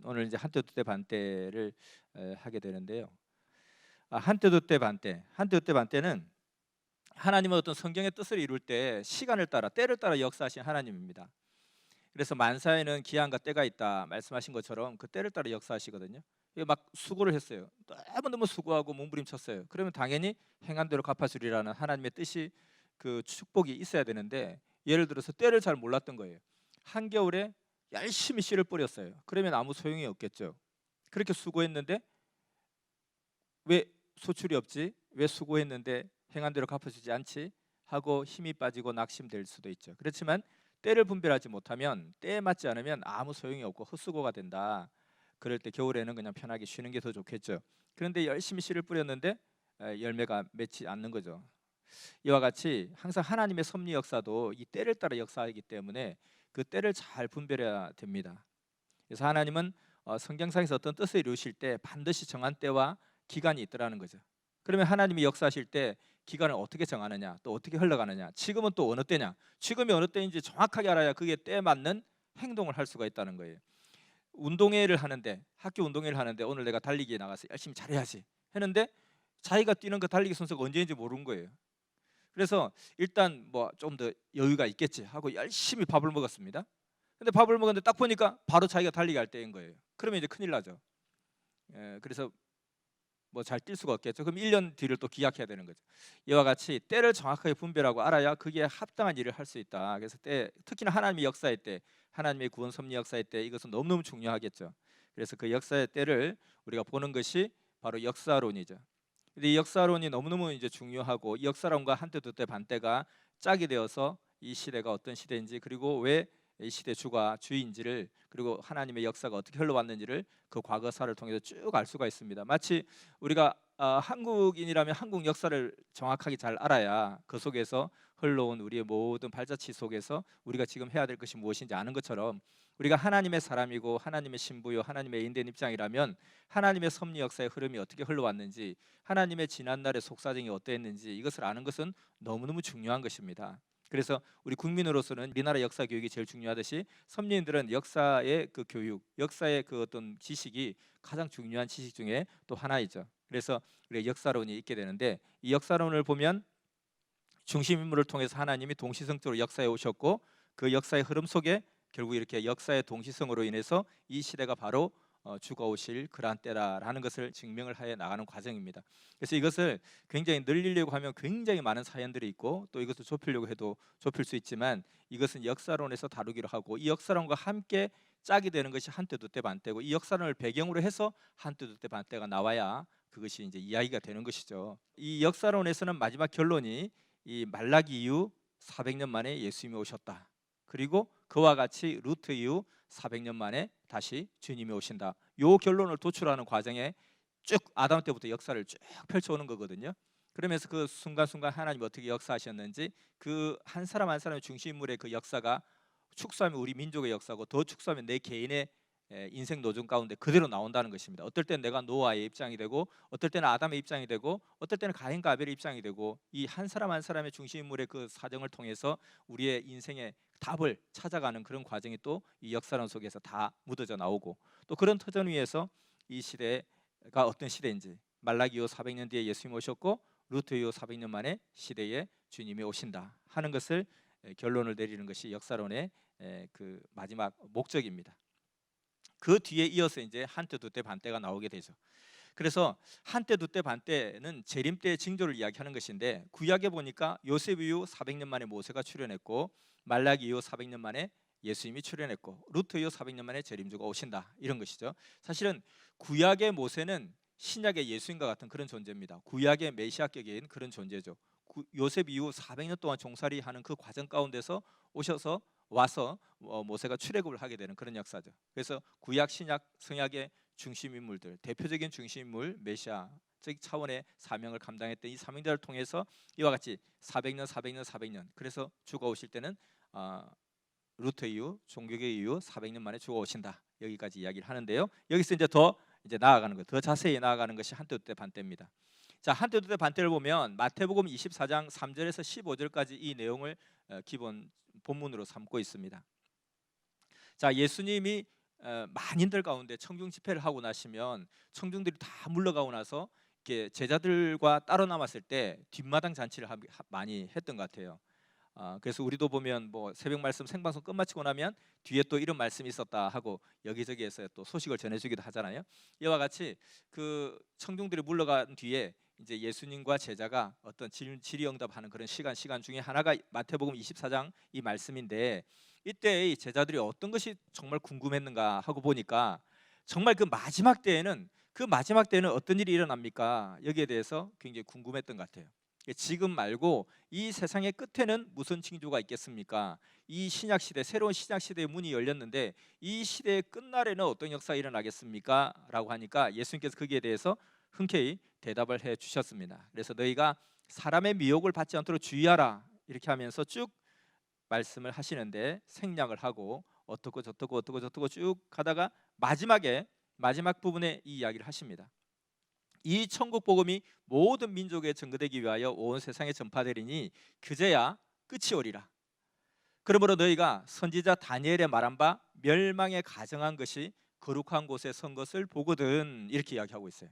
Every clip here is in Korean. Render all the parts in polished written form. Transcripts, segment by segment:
오늘 이제 한때 두때 반때를 하게 되는데요. 한때 두때 반때, 한때 두때 반때는 하나님은 어떤 성경의 뜻을 이룰 때 시간을 따라 때를 따라 역사하신 하나님입니다. 그래서 만사에는 기한과 때가 있다 말씀하신 것처럼 그 때를 따라 역사하시거든요. 이게 막 수고를 했어요. 너무 수고하고 몸부림쳤어요. 그러면 당연히 행한 대로 갚아주리라는 하나님의 뜻이 그 축복이 있어야 되는데 예를 들어서 때를 잘 몰랐던 거예요. 한겨울에 열심히 씨를 뿌렸어요. 그러면 아무 소용이 없겠죠. 그렇게 수고했는데 왜 소출이 없지? 왜 수고했는데 행한 대로 갚아주지 않지? 하고 힘이 빠지고 낙심될 수도 있죠. 그렇지만 때를 분별하지 못하면 때에 맞지 않으면 아무 소용이 없고 헛수고가 된다. 그럴 때 겨울에는 그냥 편하게 쉬는 게 더 좋겠죠. 그런데 열심히 씨를 뿌렸는데 열매가 맺지 않는 거죠. 이와 같이 항상 하나님의 섭리 역사도 이 때를 따라 역사하기 때문에 그 때를 잘 분별해야 됩니다. 그래서 하나님은 성경상에서 어떤 뜻을 이루실 때 반드시 정한 때와 기간이 있더라는 거죠. 그러면 하나님이 역사하실 때 기간을 어떻게 정하느냐, 또 어떻게 흘러가느냐, 지금은 또 어느 때냐, 지금이 어느 때인지 정확하게 알아야 그게 때에 맞는 행동을 할 수가 있다는 거예요. 운동회를 하는데, 학교 운동회를 하는데 오늘 내가 달리기에 나가서 열심히 잘해야지 했는데 자기가 뛰는 그 달리기 선수가 언제인지 모르는 거예요. 그래서 일단 뭐 좀 더 여유가 있겠지 하고 열심히 밥을 먹었습니다. 근데 밥을 먹었는데 딱 보니까 바로 자기가 달리기 할 때인 거예요. 그러면 이제 큰일 나죠. 그래서 뭐 잘 뛸 수가 없겠죠. 그럼 1년 뒤를 또 기약해야 되는 거죠. 이와 같이 때를 정확하게 분별하고 알아야 그게 합당한 일을 할 수 있다. 그래서 때, 특히나 하나님의 역사의 때, 하나님의 구원 섭리 역사의 때 이것은 너무너무 중요하겠죠. 그래서 그 역사의 때를 우리가 보는 것이 바로 역사론이죠. 근데 이 역사론이 너무너무 이제 중요하고 이 역사론과 한때 두때 반때가 짝이 되어서 이 시대가 어떤 시대인지 그리고 왜 이 시대 주가 주인지를 그리고 하나님의 역사가 어떻게 흘러왔는지를 그 과거사를 통해서 쭉 알 수가 있습니다. 마치 우리가 한국인이라면 한국 역사를 정확하게 잘 알아야 그 속에서 흘러온 우리의 모든 발자취 속에서 우리가 지금 해야 될 것이 무엇인지 아는 것처럼 우리가 하나님의 사람이고 하나님의 신부요 하나님의 인된 입장이라면 하나님의 섭리 역사의 흐름이 어떻게 흘러왔는지 하나님의 지난날의 속사정이 어떠했는지 이것을 아는 것은 너무너무 중요한 것입니다. 그래서 우리 국민으로서는 우리나라 역사 교육이 제일 중요하듯이 선민들은 역사의 그 교육, 역사의 그 어떤 지식이 가장 중요한 지식 중에 또 하나이죠. 그래서 우리가 역사론이 있게 되는데 이 역사론을 보면 중심 인물을 통해서 하나님이 동시성적으로 역사에 오셨고 그 역사의 흐름 속에 결국 이렇게 역사의 동시성으로 인해서 이 시대가 바로 주가 오실 그러한 때라라는 것을 증명을 해 나가는 과정입니다. 그래서 이것을 굉장히 늘리려고 하면 굉장히 많은 사연들이 있고 또 이것을 좁히려고 해도 좁힐 수 있지만 이것은 역사론에서 다루기로 하고 이 역사론과 함께 짝이 되는 것이 한때 두때 반때고 이 역사론을 배경으로 해서 한때 두때 반때가 나와야 그것이 이제 이야기가 되는 것이죠. 이 역사론에서는 마지막 결론이 이 말라기 이후 400년 만에 예수님이 오셨다. 그리고 그와 같이 루트 이후 400년 만에 다시 주님이 오신다. 요 결론을 도출하는 과정에 쭉 아담 때부터 역사를 쭉 펼쳐오는 거거든요. 그러면서 그 순간순간 하나님 어떻게 역사하셨는지 그 한 사람 한 사람의 중심 인물의 그 역사가 축소하면 우리 민족의 역사고 더 축소하면 내 개인의 인생 노정 가운데 그대로 나온다는 것입니다. 어떨 때는 내가 노아의 입장이 되고 어떨 때는 아담의 입장이 되고 어떨 때는 가인과 아벨의 입장이 되고 이 한 사람 한 사람의 중심 인물의 그 사정을 통해서 우리의 인생의 답을 찾아가는 그런 과정이 또 이 역사론 속에서 다 묻어져 나오고 또 그런 터전 위에서 이 시대가 어떤 시대인지 말라기 이후 400년 뒤에 예수님이 오셨고 루트 이후 400년 만에 시대에 주님이 오신다 하는 것을 결론을 내리는 것이 역사론의 그 마지막 목적입니다. 그 뒤에 이어서 이제 한때 두때 반때가 나오게 되죠. 그래서 한때 두때 반때는 재림 때의 징조를 이야기하는 것인데 구약에 보니까 요셉 이후 400년 만에 모세가 출현했고 말라기 이후 400년 만에 예수님이 출현했고 루트 이후 400년 만에 재림주가 오신다 이런 것이죠. 사실은 구약의 모세는 신약의 예수님과 같은 그런 존재입니다. 구약의 메시아격인 그런 존재죠. 요셉 이후 400년 동안 종살이하는 그 과정 가운데서 오셔서 와서 모세가 출애굽을 하게 되는 그런 역사죠. 그래서 구약 신약 성약의 중심 인물들, 대표적인 중심 인물 메시아적 차원의 사명을 감당했던 이 사명자를 통해서 이와 같이 400년, 400년, 400년. 그래서 주가 오실 때는 루터 이후, 종교개 이후 400년 만에 주가 오신다. 여기까지 이야기를 하는데요. 여기서 이제 더 이제 나아가는 것, 더 자세히 나아가는 것이 한때 두때 반때입니다. 자, 한때 두때 반때를 보면 마태복음 24장 3절에서 15절까지 이 내용을 기본 본문으로 삼고 있습니다. 자, 예수님이 만인들 가운데 청중 집회를 하고 나시면 청중들이 다 물러가고 나서 이렇게 제자들과 따로 남았을 때 뒷마당 잔치를 많이 했던 것 같아요. 그래서 우리도 보면 뭐 새벽 말씀 생방송 끝마치고 나면 뒤에 또 이런 말씀이 있었다 하고 여기저기에서 또 소식을 전해주기도 하잖아요. 이와 같이 그 청중들이 물러간 뒤에 이제 예수님과 제자가 어떤 질의응답하는 그런 시간 중에 하나가 마태복음 24장 이 말씀인데, 이때 이 제자들이 어떤 것이 정말 궁금했는가 하고 보니까 정말 그 마지막 때에는 어떤 일이 일어납니까? 여기에 대해서 굉장히 궁금했던 것 같아요. 지금 말고 이 세상의 끝에는 무슨 징조가 있겠습니까? 이 신약 시대, 새로운 신약 시대의 문이 열렸는데 이 시대의 끝날에는 어떤 역사가 일어나겠습니까? 라고 하니까 예수님께서 거기에 대해서 흔쾌히 대답을 해 주셨습니다. 그래서 너희가 사람의 미혹을 받지 않도록 주의하라 이렇게 하면서 쭉 말씀을 하시는데, 생략을 하고 어떻고 저떻고 쭉 가다가 마지막 부분에 이 이야기를 하십니다. 이 천국 복음이 모든 민족에 전거되기 위하여 온 세상에 전파되리니 그제야 끝이 오리라. 그러므로 너희가 선지자 다니엘의 말한 바 멸망에 가정한 것이 거룩한 곳에 선 것을 보거든, 이렇게 이야기하고 있어요.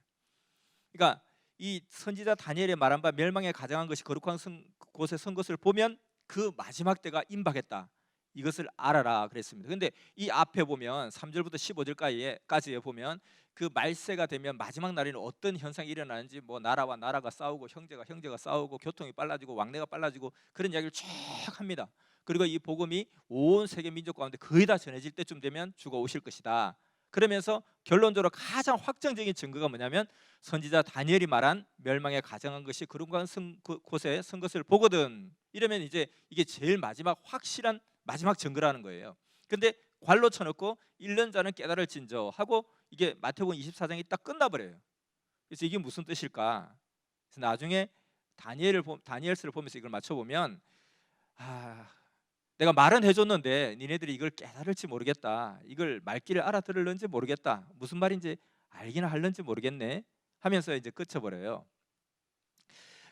그러니까 이 선지자 다니엘의 말한 바 멸망에 가정한 것이 거룩한 곳에 선 것을 보면 그 마지막 때가 임박했다, 이것을 알아라 그랬습니다. 근데 이 앞에 보면 3절부터 15절까지에 보면 그 말세가 되면 마지막 날에는 어떤 현상이 일어나는지, 뭐 나라와 나라가 싸우고 형제가 싸우고 교통이 빨라지고 왕래가 빨라지고 그런 이야기를 쭉 합니다. 그리고 이 복음이 온 세계 민족 가운데 거의 다 전해질 때쯤 되면 주가 오실 것이다. 그러면서 결론적으로 가장 확정적인 증거가 뭐냐면 선지자 다니엘이 말한 멸망에 가정한 것이 거룩한 곳에 선 것을 보거든, 이러면 이제 이게 제일 마지막 확실한 마지막 증거라는 거예요. 근데 괄로 쳐놓고 1년 자는 깨달을진저 하고 이게 마태복음 24장이 딱 끝나버려요. 그래서 이게 무슨 뜻일까? 그래서 나중에 다니엘서를 보면서 이걸 맞춰보면, 내가 말은 해줬는데 니네들이 이걸 깨달을지 모르겠다, 이걸 말귀를 알아들을는지 모르겠다, 무슨 말인지 알기는 할는지 모르겠네 하면서 이제 끝쳐버려요.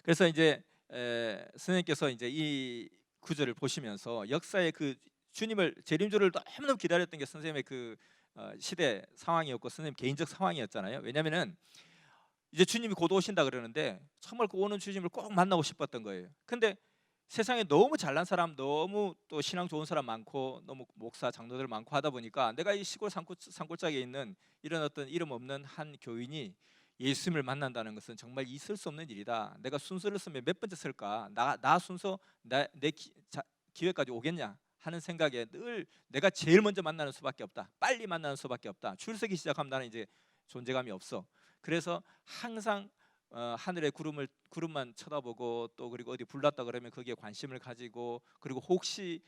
그래서 이제 선생님께서 이제 이 구절을 보시면서 역사의 그 주님을 재림주를 너무너무 기다렸던 게 선생님의 그 시대 상황이었고 선생님 개인적 상황이었잖아요. 왜냐하면은 이제 주님이 곧 오신다 그러는데 정말 그 오는 주님을 꼭 만나고 싶었던 거예요. 근데 세상에 너무 잘난 사람, 너무 또 신앙 좋은 사람 많고 너무 목사 장로들 많고 하다 보니까 내가 이 시골 산골짜기에 있는 이런 어떤 이름 없는 한 교인이 예수님을 만난다는 것은 정말 있을 수 없는 일이다. 내가 순서를 쓰면 몇 번째 쓸까? 나 순서 내 기회까지 오겠냐 하는 생각에 늘 내가 제일 먼저 만나는 수밖에 없다. 빨리 만나는 수밖에 없다. 줄 서기 시작하면 나는 이제 존재감이 없어. 그래서 항상 하늘의 구름만 쳐다보고 또 그리고 어디 불났다 그러면 거기에 관심을 가지고, 그리고 혹시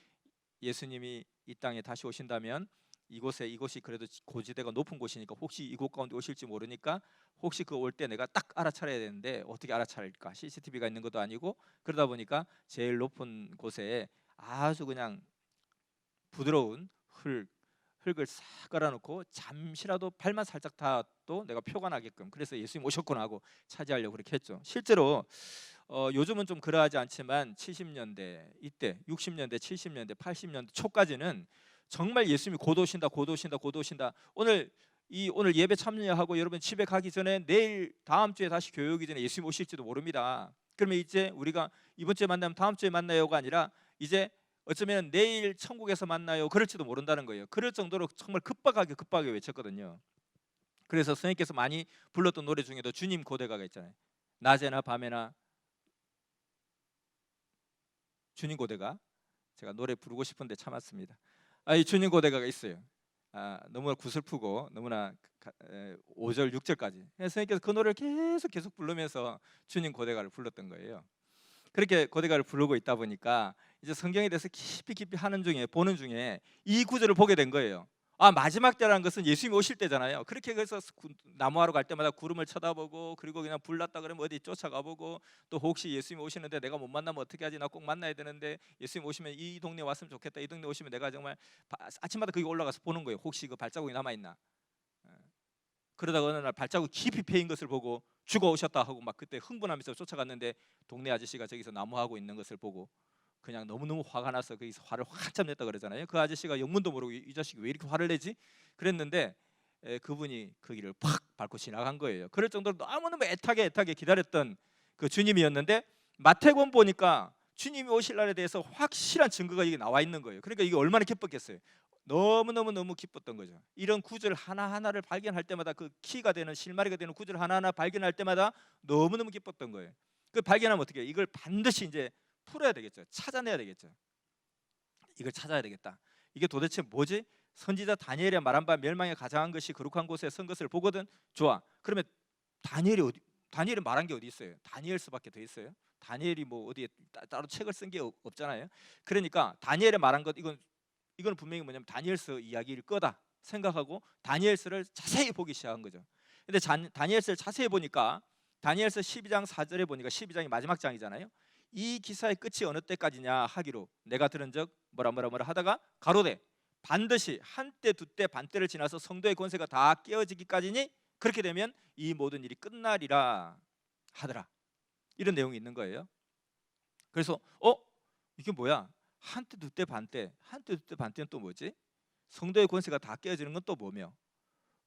예수님이 이 땅에 다시 오신다면 이곳이 그래도 고지대가 높은 곳이니까 혹시 이곳 가운데 오실지 모르니까 혹시 그 올 때 내가 딱 알아차려야 되는데 어떻게 알아차릴까? CCTV가 있는 것도 아니고, 그러다 보니까 제일 높은 곳에 아주 그냥 부드러운 흙을 싹 깔아놓고 잠시라도 발만 살짝 닿아도 내가 표가 나게끔, 그래서 예수님 오셨구나 하고 차지하려고 그렇게 했죠. 실제로 요즘은 좀 그러하지 않지만 70년대 이때 60년대 70년대 80년대 초까지는 정말 예수님이 곧 오신다 오늘 예배 참여하고 여러분 집에 가기 전에 내일 다음 주에 다시 교회 오기 전에 예수님 오실지도 모릅니다. 그러면 이제 우리가 이번 주에 만나면 다음 주에 만나요가 아니라 이제 어쩌면 내일 천국에서 만나요 그럴지도 모른다는 거예요. 그럴 정도로 정말 급박하게 외쳤거든요. 그래서 선생님께서 많이 불렀던 노래 중에도 주님 고대가가 있잖아요. 낮에나 밤에나 주님 고대가, 제가 노래 부르고 싶은데 참았습니다. 이 주님 고대가가 있어요. 너무나 구슬프고 너무나 5절 6절까지 선생님께서 그 노래를 계속 부르면서 주님 고대가를 불렀던 거예요. 그렇게 고대가를 부르고 있다 보니까 이제 성경에 대해서 깊이 보는 중에 이 구절을 보게 된 거예요. 마지막 때라는 것은 예수님이 오실 때잖아요. 그렇게 해서 나무하러 갈 때마다 구름을 쳐다보고, 그리고 그냥 불났다 그러면 어디 쫓아가보고, 또 혹시 예수님이 오시는데 내가 못 만나면 어떻게 하지? 나 꼭 만나야 되는데 예수님 오시면 이 동네 왔으면 좋겠다. 이 동네 오시면 내가 정말 아침마다 거기 올라가서 보는 거예요. 혹시 그 발자국이 남아있나. 그러다가 어느 날 발자국 깊이 패인 것을 보고 주가 오셨다 하고 막 그때 흥분하면서 쫓아갔는데 동네 아저씨가 저기서 나무하고 있는 것을 보고 그냥 너무너무 화가 나서 거기서 화를 한참 냈다 그러잖아요. 그 아저씨가 영문도 모르고 이 자식이 왜 이렇게 화를 내지? 그랬는데 그분이 그 길을 팍 밟고 지나간 거예요. 그럴 정도로 너무너무 애타게 기다렸던 그 주님이었는데 마태복음 보니까 주님이 오실 날에 대해서 확실한 증거가 이게 나와 있는 거예요. 그러니까 이게 얼마나 기뻤겠어요. 너무 기뻤던 거죠. 이런 구절 하나하나를 발견할 때마다 그 키가 되는 실마리가 되는 구절 하나하나 발견할 때마다 너무너무 기뻤던 거예요. 그 발견하면 어떻게 해요? 이걸 반드시 이제 풀어야 되겠죠. 찾아내야 되겠죠. 이걸 찾아야 되겠다. 이게 도대체 뭐지? 선지자 다니엘의 말한 바 멸망에 가장한 것이 거룩한 곳에 선 것을 보거든. 좋아. 그러면 다니엘이 말한 게 어디 있어요? 다니엘서밖에 더 있어요? 다니엘이 뭐 어디에 따로 책을 쓴 게 없잖아요. 그러니까 다니엘의 말한 것 이건 분명히 뭐냐면 다니엘서 이야기일 거다 생각하고 다니엘서를 자세히 보기 시작한 거죠. 근데 다니엘서를 자세히 보니까 다니엘서 12장 4절에 보니까 12장이 마지막 장이잖아요. 이 기사의 끝이 어느 때까지냐 하기로 내가 들은 적 뭐라 하다가 가로되 반드시 한때 두때 반때를 지나서 성도의 권세가 다 깨어지기까지니 그렇게 되면 이 모든 일이 끝나리라 하더라. 이런 내용이 있는 거예요. 그래서 이게 뭐야? 한때 두때 반때는 또 뭐지? 성도의 권세가 다 깨어지는 건 또 뭐며?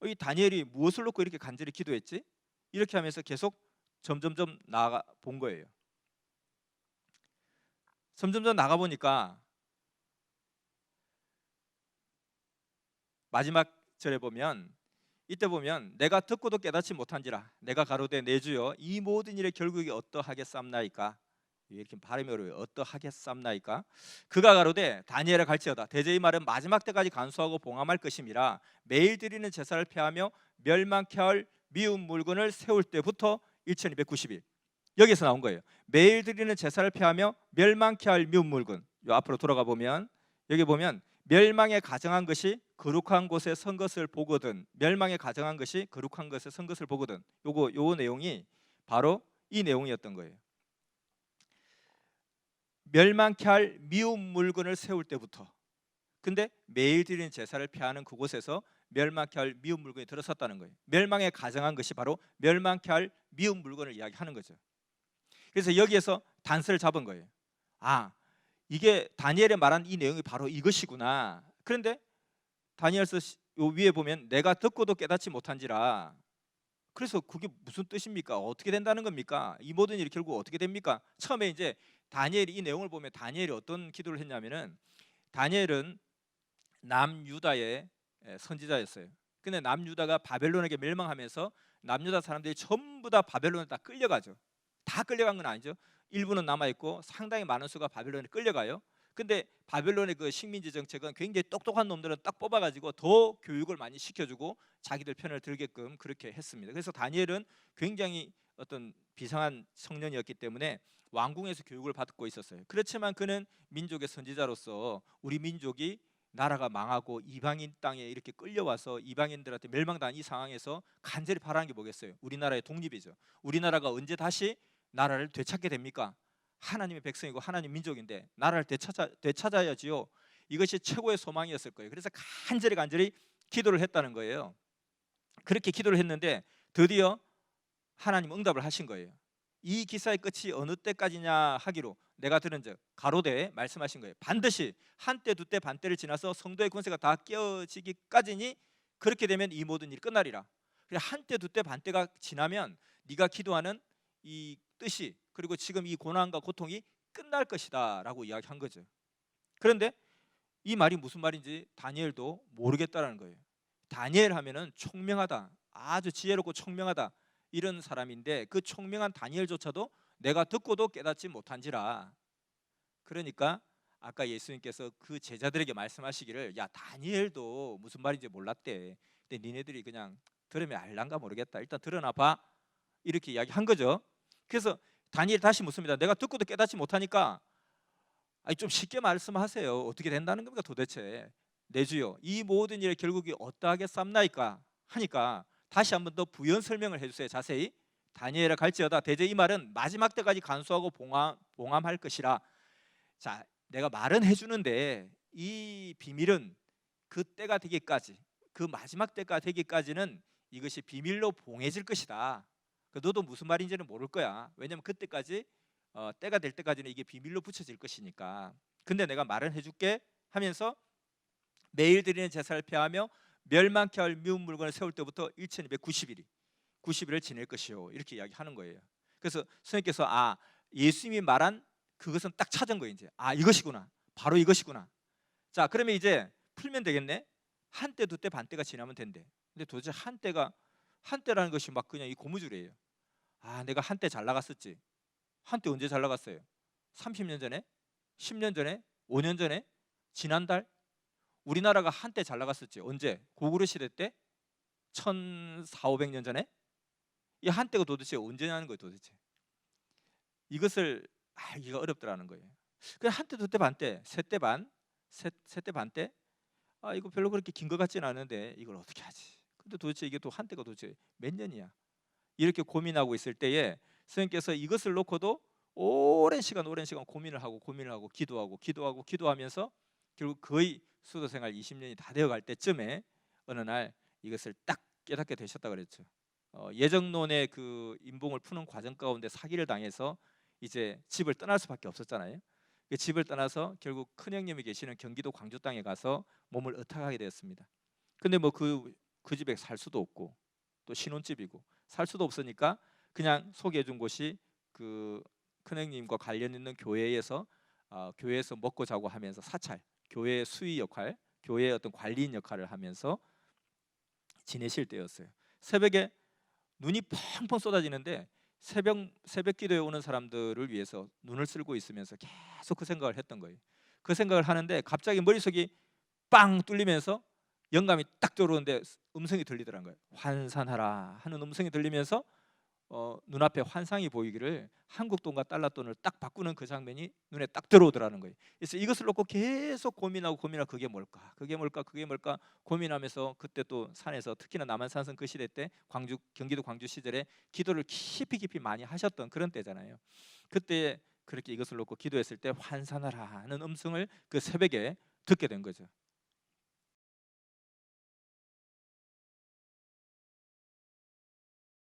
이 다니엘이 무엇을 놓고 이렇게 간절히 기도했지? 이렇게 하면서 계속 점점점 나가 본 거예요. 점점점 나가 보니까 마지막 절에 보면 이때 보면 내가 듣고도 깨닫지 못한지라 내가 가로되 내 주여 이 모든 일의 결국이 어떠하겠삼나이까? 이렇게 발음이 어려워요. 어떠하겠삼나이까? 그가 가로되 다니엘아 갈지어다 대제 이 말은 마지막 때까지 간수하고 봉함할 것임이라 매일 드리는 제사를 폐하며 멸망케 할 미운 물건을 세울 때부터 1290일 여기서 나온 거예요. 매일 드리는 제사를 폐하며 멸망케 할 미운 물건. 요 앞으로 돌아가 보면 여기 보면 멸망에 가정한 것이 거룩한 곳에 선 것을 보거든. 멸망에 가정한 것이 거룩한 것에 선 것을 보거든. 요 내용이 바로 이 내용이었던 거예요. 멸망케 할 미운 물건을 세울 때부터. 근데 매일 드리는 제사를 폐하는 그곳에서 멸망케 할 미운 물건이 들어섰다는 거예요. 멸망에 가정한 것이 바로 멸망케 할 미운 물건을 이야기하는 거죠. 그래서 여기에서 단서를 잡은 거예요. 이게 다니엘이 말한 이 내용이 바로 이것이구나. 그런데 다니엘서 요 위에 보면 내가 듣고도 깨닫지 못한지라. 그래서 그게 무슨 뜻입니까? 어떻게 된다는 겁니까? 이 모든 일이 결국 어떻게 됩니까? 처음에 이제 다니엘이 이 내용을 보면 다니엘이 어떤 기도를 했냐면은 다니엘은 남유다의 선지자였어요. 근데 남유다가 바벨론에게 멸망하면서 남유다 사람들이 전부 다 바벨론에 다 끌려가죠. 다 끌려간 건 아니죠. 일부는 남아 있고 상당히 많은 수가 바벨론에 끌려가요. 근데 바벨론의 그 식민지 정책은 굉장히 똑똑한 놈들은 딱 뽑아가지고 더 교육을 많이 시켜주고 자기들 편을 들게끔 그렇게 했습니다. 그래서 다니엘은 굉장히 어떤 비상한 청년이었기 때문에 왕궁에서 교육을 받고 있었어요. 그렇지만 그는 민족의 선지자로서 우리 민족이 나라가 망하고 이방인 땅에 이렇게 끌려와서 이방인들한테 멸망당한 이 상황에서 간절히 바라는 게 뭐겠어요? 우리나라의 독립이죠. 우리나라가 언제 다시 나라를 되찾게 됩니까? 하나님의 백성이고 하나님 민족인데 나라를 되찾아야지요. 이것이 최고의 소망이었을 거예요. 그래서 간절히 기도를 했다는 거예요. 그렇게 기도를 했는데 드디어 하나님 응답을 하신 거예요. 이 기사의 끝이 어느 때까지냐 하기로 내가 들은 즉 가로되 말씀하신 거예요. 반드시 한때 두때 반때를 지나서 성도의 권세가 다 깨어지기까지니 그렇게 되면 이 모든 일이 끝나리라. 한때 두때 반때가 지나면 네가 기도하는 이 뜻이 그리고 지금 이 고난과 고통이 끝날 것이다 라고 이야기한 거죠. 그런데 이 말이 무슨 말인지 다니엘도 모르겠다라는 거예요. 다니엘 하면은 총명하다, 아주 지혜롭고 총명하다 이런 사람인데 그 총명한 다니엘조차도 내가 듣고도 깨닫지 못한지라. 그러니까 아까 예수님께서 그 제자들에게 말씀하시기를 야 다니엘도 무슨 말인지 몰랐대. 근데 니네들이 그냥 들으면 알란가 모르겠다. 일단 들어나 봐. 이렇게 이야기한 거죠. 그래서 다니엘 다시 묻습니다. 내가 듣고도 깨닫지 못하니까 좀 쉽게 말씀하세요. 어떻게 된다는 겁니까 도대체? 내 주여 이 모든 일의 결국이 어떠하게 쌈나이까 하니까 다시 한번 더 부연 설명을 해주세요. 자세히. 다니엘아 갈지어다 대제 이 말은 마지막 때까지 간수하고 봉함할 것이라. 자, 내가 말은 해주는데 이 비밀은 그 때가 되기까지 그 마지막 때가 되기까지는 이것이 비밀로 봉해질 것이다. 너도 무슨 말인지는 모를 거야. 왜냐면 그때까지 때가 될 때까지는 이게 비밀로 붙여질 것이니까. 근데 내가 말은 해줄게 하면서 매일 드리는 제사를 폐하며 멸망케 할 미운 물건을 세울 때부터 1290일이 90일을 지낼 것이요 이렇게 이야기하는 거예요. 그래서 선생님께서 예수님이 말한 그것은 딱 찾은 거예요. 이제 이것이구나, 바로 이것이구나. 자, 그러면 이제 풀면 되겠네. 한때 두때 반때가 지나면 된대. 근데 도대체 한때라는 것이 막 그냥 이 고무줄이에요. 내가 한때 잘 나갔었지. 한때 언제 잘 나갔어요? 30년 전에? 10년 전에? 5년 전에? 지난달? 우리나라가 한때 잘 나갔었지. 언제? 고구려 시대 때? 1400~500년 전에? 이 한때가 도대체 언제냐는 거예요. 도대체 이것을 알기가 어렵더라는 거예요. 그냥 한때 두때 반때 세때 반 세때 반때 이거 별로 그렇게 긴 것 같지는 않은데 이걸 어떻게 하지? 근데 도대체 이게 또 한때가 도대체 몇 년이야? 이렇게 고민하고 있을 때에 선생님께서 이것을 놓고도 오랜 시간 고민을 하고 기도하면서 결국 거의 수도생활 20년이 다 되어갈 때쯤에 어느 날 이것을 딱 깨닫게 되셨다 그랬죠. 예정론의 그 인봉을 푸는 과정 가운데 사기를 당해서 이제 집을 떠날 수밖에 없었잖아요. 그 집을 떠나서 결국 큰형님이 계시는 경기도 광주 땅에 가서 몸을 의탁하게 되었습니다. 근데 뭐 그 집에 살 수도 없고 또 신혼집이고 살 수도 없으니까 그냥 소개해 준 곳이 그 큰형님과 관련 있는 교회에서 교회에서 먹고 자고 하면서 사찰, 교회의 수의 역할, 교회의 어떤 관리인 역할을 하면서 지내실 때였어요. 새벽에 눈이 펑펑 쏟아지는데 새벽 기도에 오는 사람들을 위해서 눈을 쓸고 있으면서 계속 그 생각을 했던 거예요. 그 생각을 하는데 갑자기 머릿속이 빵 뚫리면서 영감이 딱 들어오는데 음성이 들리더란 거예요. 환산하라 하는 음성이 들리면서 눈앞에 환상이 보이기를 한국 돈과 달러 돈을 딱 바꾸는 그 장면이 눈에 딱 들어오더라는 거예요. 그래서 이것을 놓고 계속 고민하고 그게 뭘까 고민하면서 그때 또 산에서 특히나 남한산성 그 시대 때 경기도 광주 시절에 기도를 깊이 많이 하셨던 그런 때잖아요. 그때 그렇게 이것을 놓고 기도했을 때 환산하라 하는 음성을 그 새벽에 듣게 된 거죠.